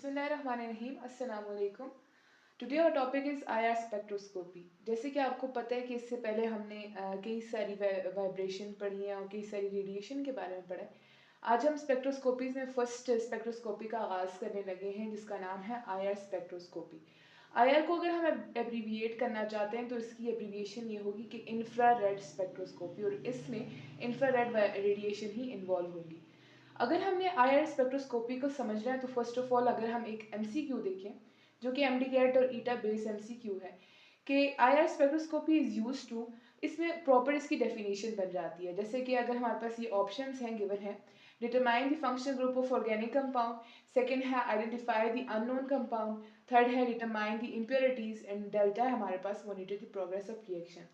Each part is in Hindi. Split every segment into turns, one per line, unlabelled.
बिस्मिल्लाहिर्रहमानिर्रहीम अस्सलाम वालेकुम। Today our topic is IR spectroscopy. जैसे कि आपको पता है कि इससे पहले हमने कई सारी वाइब्रेशन पढ़ी हैं और कई सारी रेडिएशन के बारे में पढ़ा है। आज हम स्पेक्ट्रोस्कोपीज़ में फर्स्ट स्पेक्ट्रोस्कोपी का आगाज़ करने लगे हैं जिसका नाम है आईआर स्पेक्ट्रोस्कोपी। आईआर को अगर हम एब्रीविएट करना चाहते हैं तो इसकी एब्रीविएशन ये होगी कि इंफ्रारेड स्पेक्ट्रोस्कोपी, और इसमें इंफ्रारेड रेडिएशन ही इन्वॉल्व होगी। अगर हमने आईआर स्पेक्ट्रोस्कोपी को समझना है तो फर्स्ट ऑफ ऑल अगर हम एक एमसीक्यू देखें जो कि एमडीकैट और ईटा बेस एमसीक्यू है कि IR spectroscopy is used to, इसमें प्रॉपर इसकी डेफिनेशन बन जाती है। जैसे कि अगर हमारे पास ये ऑप्शंस हैं गिवन है, determine the functional group of organic compound, second है identify the unknown compound, third है determine the impurities and delta है हमारे पास monitor the progress of reaction.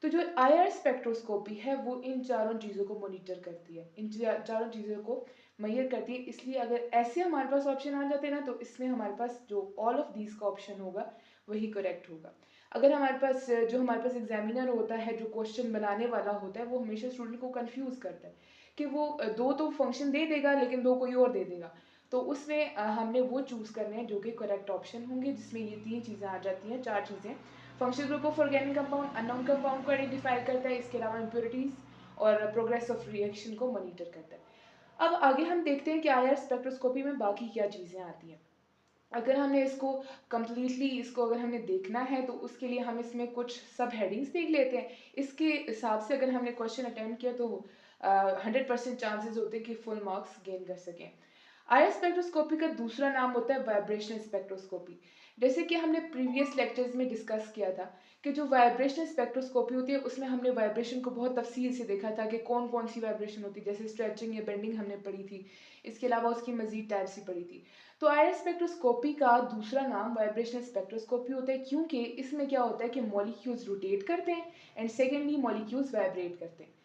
तो जो आईआर स्पेक्ट्रोस्कोपी है वो इन चारों चीज़ों को मॉनिटर करती है, इन चारों चीज़ों को मैयर करती है। इसलिए अगर ऐसे हमारे पास ऑप्शन आ जाते हैं ना तो इसमें हमारे पास जो ऑल ऑफ दीज का ऑप्शन होगा वही करेक्ट होगा। अगर हमारे पास एग्जामिनर होता है, जो क्वेश्चन बनाने वाला होता है, वो हमेशा स्टूडेंट को कंफ्यूज करता है कि वो दो तो फंक्शन दे देगा लेकिन दो कोई और दे देगा। तो उसमें हमने वो चूज़ करने हैं जो कि करेक्ट ऑप्शन होंगे, जिसमें ये तीन चीज़ें आ जाती हैं, चार चीज़ें। Functional group of organic compound unknown compound को आइडेंटिफाई करता है, इसके अलावा इम्प्योरिटीज और प्रोग्रेस ऑफ रिएक्शन को मॉनिटर करता है। अब आगे हम देखते हैं कि आईआर स्पेक्ट्रोस्कोपी में बाकी क्या चीज़ें आती हैं। अगर हमने इसको कम्प्लीटली इसको अगर हमने देखना है तो उसके लिए हम इसमें कुछ सब हेडिंग्स देख लेते हैं। इसके हिसाब से अगर हमने क्वेश्चन अटेम्प्ट किया तो 100% चांसेस होते हैं कि फुल मार्क्स गेन कर सकें। आईआर स्पेक्ट्रोस्कोपी का दूसरा नाम होता है वाइब्रेशनल स्पेक्ट्रोस्कोपी। जैसे कि हमने प्रीवियस लेक्चर्स में डिस्कस किया था कि जो वाइब्रेशनल स्पेक्ट्रोस्कोपी होती है उसमें हमने वाइब्रेशन को बहुत तफसील से देखा था कि कौन कौन सी वाइब्रेशन होती है, जैसे स्ट्रेचिंग या बेंडिंग हमने पढ़ी थी। इसके अलावा उसकी मजीद टाइप्स ही पढ़ी थी। तो आईआर स्पेक्ट्रोस्कोपी का दूसरा नाम वाइब्रेशनल स्पेक्ट्रोस्कोपी होता है, क्योंकि इसमें क्या होता है कि मॉलिक्यूल्स रोटेट करते हैं एंड सेकेंडली मॉलिक्यूल्स वाइब्रेट करते हैं।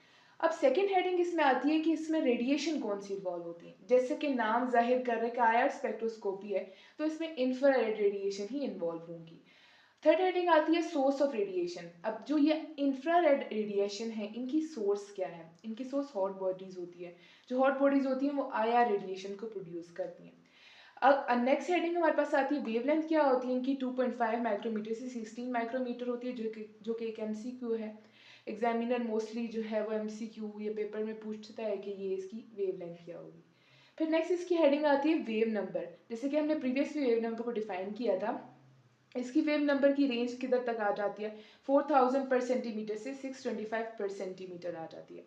अब सेकेंड हेडिंग इसमें आती है कि इसमें रेडिएशन कौन सी इन्वॉल्व होती है। जैसे कि नाम जाहिर कर रहे हैं कि आईआर स्पेक्ट्रोस्कोपी है तो इसमें इंफ्रारेड रेडिएशन ही इन्वॉल्व होंगी। थर्ड हेडिंग आती है सोर्स ऑफ रेडिएशन। अब जो ये इंफ्रारेड रेडिएशन है इनकी सोर्स क्या है, इनकी सोर्स हॉट बॉडीज होती है। जो हॉट बॉडीज होती हैं वो आईआर रेडिएशन को प्रोड्यूस करती हैं। अब नेक्स्ट हेडिंग हमारे पास आती है वेवलेंथ क्या होती है इनकी। 2.5 माइक्रोमीटर से 16 माइक्रोमीटर होती है, जो कि एक एमसीक्यू है। एग्जामिनर मोस्टली जो है वो एमसीक्यू ये पेपर में पूछता है कि ये इसकी वेवलेंथ क्या होगी। फिर नेक्स्ट इसकी हेडिंग आती है वेव नंबर। जैसे कि हमने प्रीवियसली वेव नंबर को डिफाइन किया था, इसकी वेव नंबर की रेंज किधर तक आ जाती है, 4000 पर सेंटीमीटर से 625 पर सेंटीमीटर आ जाती है।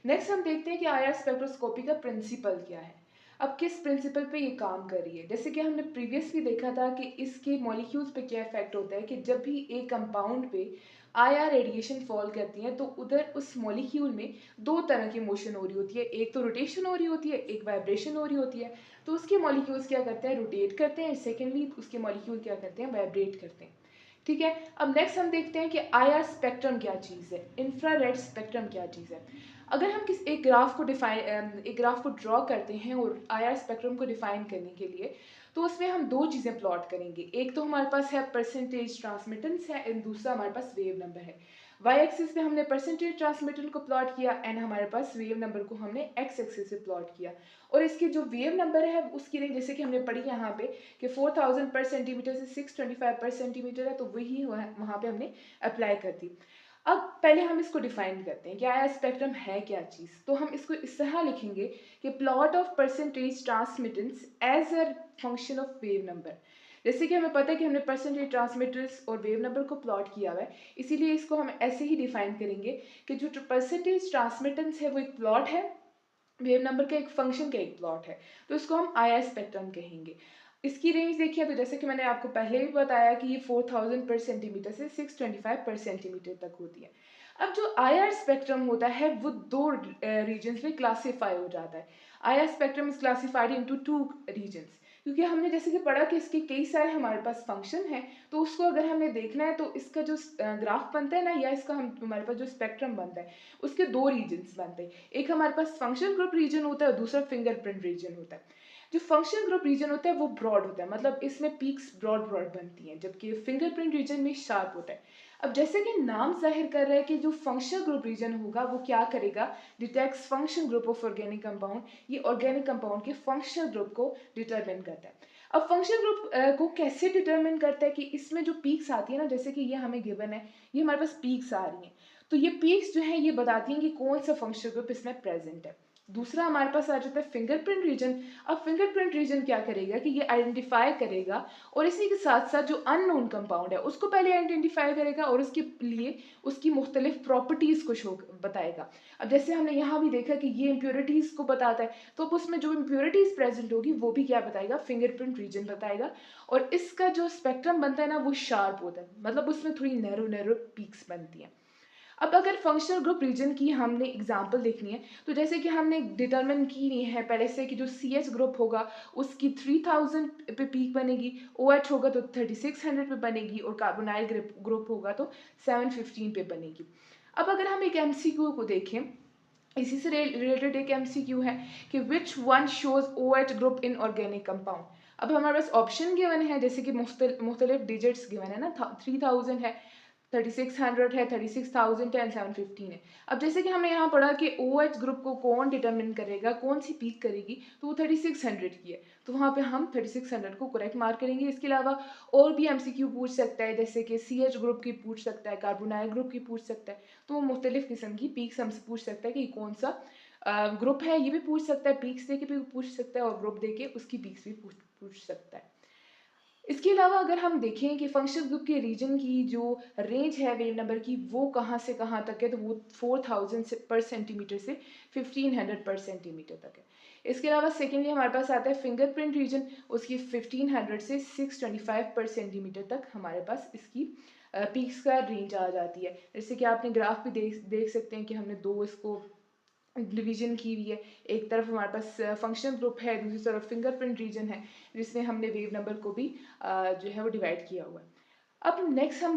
नेक्स्ट हम देखते हैं कि आईआर स्पेक्ट्रोस्कोपी का प्रिंसिपल क्या है। अब किस प्रिंसिपल पे ये काम कर रही है। जैसे कि हमने प्रीवियसली देखा था कि इसके मॉलिक्यूल्स पे क्या इफेक्ट होता है कि जब भी एक कंपाउंड पे आईआर रेडिएशन फॉल करती है तो उधर उस मॉलिक्यूल में दो तरह की मोशन हो रही होती है, एक तो रोटेशन हो रही होती है, एक वाइब्रेशन हो रही होती है। तो उसके मॉलिक्यूल्स क्या करते हैं, रोटेट करते हैं, सेकेंडली उसके मॉलिक्यूल क्या करते हैं, वाइब्रेट करते हैं। ठीक है। अब नेक्स्ट हम देखते हैं कि आईआर स्पेक्ट्रम क्या चीज़ है, इंफ्रारेड स्पेक्ट्रम क्या चीज़ है। अगर हम एक ग्राफ को ड्रॉ करते हैं और आईआर स्पेक्ट्रम को डिफाइन करने के लिए तो उसमें हम दो चीज़ें प्लॉट करेंगे। एक तो हमारे पास है परसेंटेज ट्रांसमिटेंस है एंड दूसरा हमारे पास वेव नंबर है। वाई एक्सिस पे हमने परसेंटेज ट्रांसमिटेंस को प्लॉट किया एंड हमारे पास वेव नंबर को हमने एक्स एक्सिस पे प्लॉट किया। और इसके जो वेव नंबर है उसकी रेंज जैसे कि हमने पढ़ी यहाँ पे कि 4000 पर सेंटीमीटर से 625 पर सेंटीमीटर है, तो वही वहाँ पे हमने अप्लाई कर दी। अब पहले हम इसको डिफाइन करते हैं कि आईआर स्पेक्ट्रम है क्या चीज़। तो हम इसको इस तरह लिखेंगे कि plot of percentage transmittance as a function of wave number. जैसे कि हमें पता है कि हमने परसेंटेज ट्रांसमिटेंस और वेव नंबर को प्लॉट किया हुआ है, इसीलिए इसको हम ऐसे ही डिफाइन करेंगे कि जो परसेंटेज ट्रांसमिटेंस है वो एक प्लॉट है, वेव नंबर का एक फंक्शन का एक प्लॉट है, तो इसको हम आईआर स्पेक्ट्रम कहेंगे। इसकी रेंज देखिए तो जैसे कि मैंने आपको पहले भी बताया कि ये 4000 पर सेंटीमीटर से 625 पर सेंटीमीटर तक होती है। अब जो आईआर स्पेक्ट्रम होता है वो दो रीजन्स में क्लासीफाई हो जाता है। IR spectrum is classified into two reasons, क्योंकि हमने जैसे कि पढ़ा कि इसके कई सारे हमारे पास फंक्शन है, तो उसको अगर हमने देखना है तो इसका जो ग्राफ बनता है ना, या इसका हम हमारे पास जो स्पेक्ट्रम बनता है उसके दो रीजन्स बनते हैं। एक हमारे पास फंक्शन ग्रुप रीजन होता है और दूसरा फिंगरप्रिंट रीजन होता है। जो फंक्शनल ग्रुप रीजन होता है वो ब्रॉड होता है, मतलब इसमें पीक्स ब्रॉड ब्रॉड बनती हैं, जबकि फिंगरप्रिंट रीजन में शार्प होता है। अब जैसे कि नाम जाहिर कर रहा है कि जो फंक्शनल ग्रुप रीजन होगा वो क्या करेगा, detects functional group of organic compound. ये ऑर्गेनिक कंपाउंड के फंक्शनल ग्रुप को डिटरमिन करता है। अब फंक्शनल ग्रुप को कैसे डिटरमिन करता है कि इसमें जो पीक्स आती है ना, जैसे कि ये हमें गिवन है, ये हमारे पास पीक्स आ रही हैं, तो ये पीक्स जो है ये बताती हैं कि कौन सा फंक्शनल ग्रुप इसमें प्रेजेंट है। दूसरा हमारे पास आ जाता है फिंगरप्रिंट रीजन। अब फिंगरप्रिंट रीजन क्या करेगा कि ये आइडेंटिफाई करेगा और इसी के साथ साथ जो अननोन कंपाउंड है उसको पहले आइडेंटिफाई करेगा और उसके लिए उसकी मुख्तलिफ प्रॉपर्टीज़ को शो बताएगा। अब जैसे हमने यहाँ भी देखा कि ये इम्प्योरिटीज़ को बताता है, तो अब उसमें जो इम्प्योरिटीज़ प्रेजेंट होगी वो भी क्या बताएगा, फिंगरप्रिंट रीजन बताएगा। और इसका जो स्पेक्ट्रम बनता है ना वो शार्प होता है, मतलब उसमें थोड़ी नैरो नैरो पीक्स बनती हैं। अब अगर फंक्शनल ग्रुप रीजन की हमने एग्जांपल देखनी है, तो जैसे कि हमने डिटरमिन की है पहले से कि जो सी एच ग्रुप होगा उसकी 3000 पे पीक बनेगी, ओ एच होगा तो 3600 पे बनेगी और कार्बोनाइल ग्रुप होगा तो 715 पे बनेगी। अब अगर हम एक एम सी क्यू को देखें, इसी से रिलेटेड एक एमसीक्यू है कि which one shows O H group in organic compound. अब हमारे पास ऑप्शन गिवन है, जैसे कि मुख्तलिफ डिजिट्स गिवन है ना, 3000 है, 3600 है, 36,000 है एंड 715 है। अब जैसे कि हमने यहाँ पढ़ा कि ओ एच ग्रुप को कौन डिटरमिन करेगा, कौन सी पीक करेगी, तो वो 3600 की है, तो वहाँ पे हम 3600 को करेक्ट मार्क करेंगे। इसके अलावा और भी एमसीक्यू पूछ सकता है, जैसे कि सी एच ग्रुप की पूछ सकता है, कार्बोनाइल ग्रुप की पूछ सकता है, तो वो मुख्तलिफ किस्म की पीक्स हमसे पूछ सकता है कि कौन सा ग्रुप है, ये भी पूछ सकता है, पीक्स दे के भी पूछ सकता है और ग्रुप दे के उसकी पीक्स भी पूछ सकता है। इसके अलावा अगर हम देखें कि फंक्शनल ग्रुप के रीजन की जो रेंज है वेव नंबर की, वो कहाँ से कहाँ तक है, तो वो 4000 पर सेंटीमीटर से 1500 पर सेंटीमीटर तक है। इसके अलावा सेकेंडली हमारे पास आता है फिंगरप्रिंट रीजन, उसकी 1500 से 625 पर सेंटीमीटर तक हमारे पास इसकी पीक्स का रेंज आ जाती है। जैसे कि आपने ग्राफ भी देख सकते हैं कि हमने दो इसको डिवीजन की हुई है, एक तरफ हमारे पास फंक्शनल ग्रुप है, दूसरी तरफ फिंगरप्रिंट रीजन है, जिसमें हमने वेव नंबर को भी जो है वो डिवाइड किया हुआ है। अब नेक्स्ट हम